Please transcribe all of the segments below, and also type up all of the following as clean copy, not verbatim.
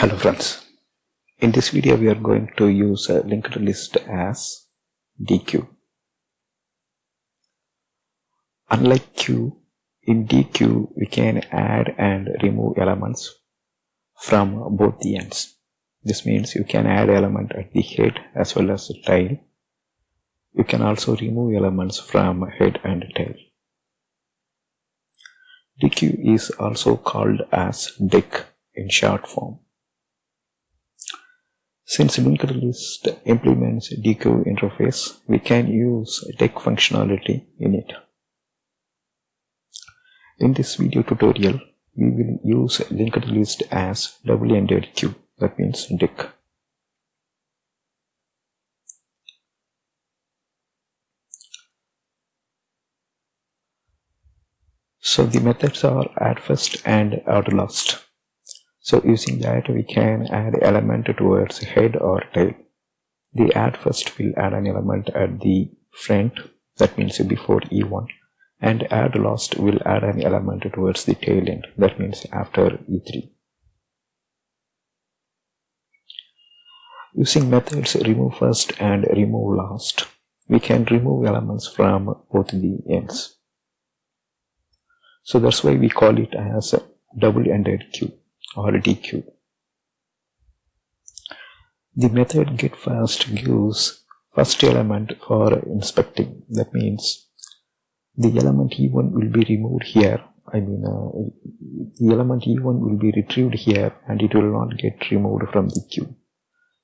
Hello friends, in this video we are going to use a linked list as Deque. Unlike Q, in Deque we can add and remove elements from both the ends. This means you can add element at the head as well as the tail. You can also remove elements from head and tail. Deque is also called as Deque in short form. Since LinkedList implements Deque interface, we can use Deque functionality in it. In this video tutorial, we will use LinkedList as double-ended queue, that means Deque. So the methods are add first and add last. So using that we can add element towards head or tail. The add first will add an element at the front, that means before E1, and add last will add an element towards the tail end, that means after E3. Using methods remove first and remove last, we can remove elements from both the ends. So that's why we call it as a double-ended queue or Deque. The method getFirst gives first element for inspecting. That means the element E1 will be removed here. The element E1 will be retrieved here and it will not get removed from the queue.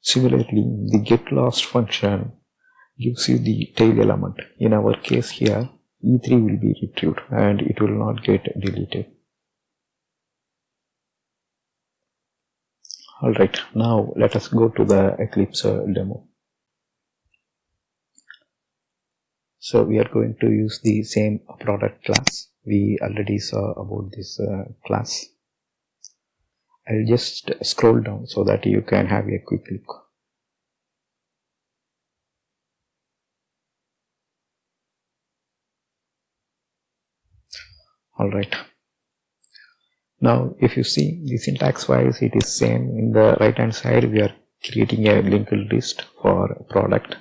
Similarly, the getLast function gives you the tail element. In our case here, E3 will be retrieved and it will not get deleted. Alright, now let us go to the Eclipse demo. So we are going to use the same product class. We already saw about this class. I'll just scroll down so that you can have a quick look. Alright. Now if you see the syntax wise it is same. In the right hand side we are creating a linked list for product.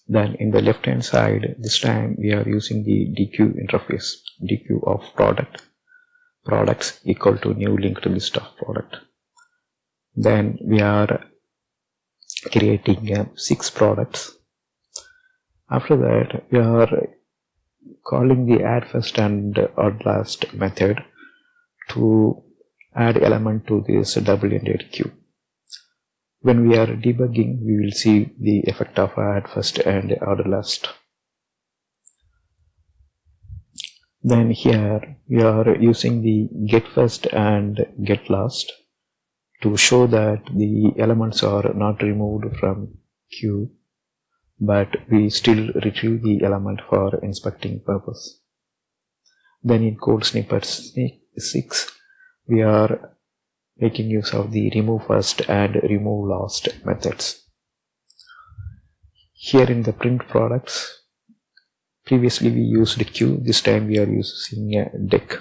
Then in the left hand side this time we are using the Deque interface. Deque of products equal to new linked list of product. Then we are creating 6 products. After that we are calling the add first and add last method to add element to this double-ended queue. When we are debugging, we will see the effect of add first and add last. Then here we are using the get first and get last to show that the elements are not removed from queue, but we still retrieve the element for inspecting purpose. Then in code snippet 6, we are making use of the remove first and remove last methods. Here in the print products, previously we used queue, this time we are using Deque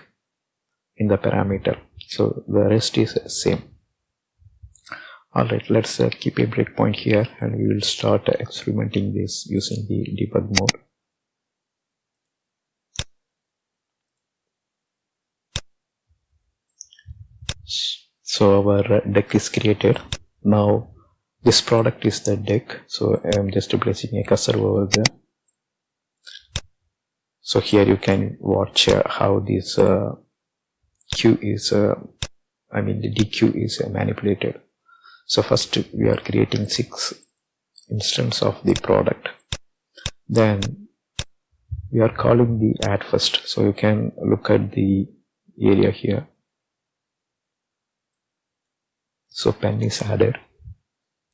in the parameter. So the rest is same. Alright, let's keep a breakpoint here and we will start experimenting this using the debug mode. So our Deque is created. Now this product is the Deque. So I am just placing a cursor over there. So here you can watch how this queue is, the Deque is manipulated. So first we are creating 6 instances of the product. Then we are calling the add first. So you can look at the area here. So pen is added,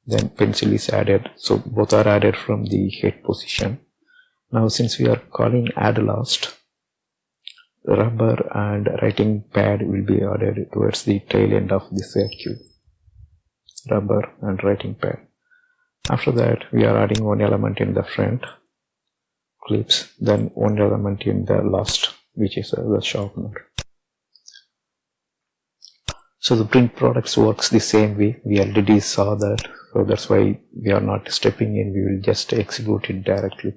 then pencil is added, so both are added from the head position. Now since we are calling add last, rubber and writing pad will be added towards the tail end of this queue. Rubber and writing pad. After that we are adding one element in the front, Eclipse, then one element in the last, which is the sharpener. So the print products works the same way. We already saw that, so that's why we are not stepping in. We will just execute it directly.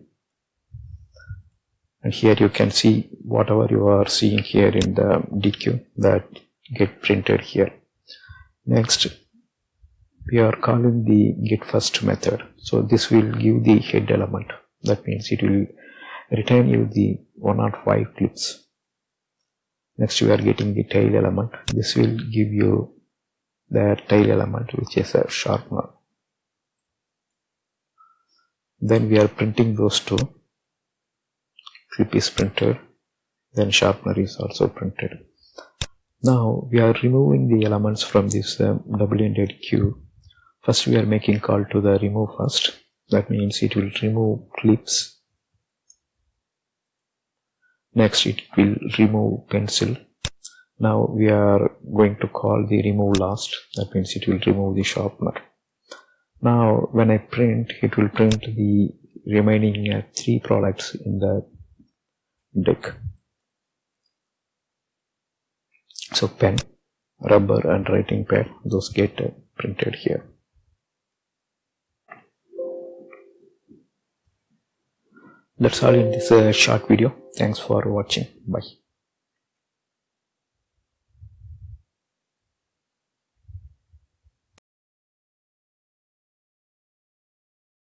And here you can see whatever you are seeing here in the Deque that get printed here. Next, we are calling the get first method. So this will give the head element. That means it will return you the 105 clips. Next, we are getting the tail element. This will give you the tail element, which is a sharpener. Then we are printing those two. Clip is printed, then sharpener is also printed. Now we are removing the elements from this double-ended queue. First we are making call to the remove first. That means it will remove clips. Next it will remove pencil. Now we are going to call the remove last. That means it will remove the sharpener. Now when I print, it will print the remaining 3 products in the deck. So pen, rubber and writing pad, those get printed here. That's all in this short video. Thanks for watching. Bye.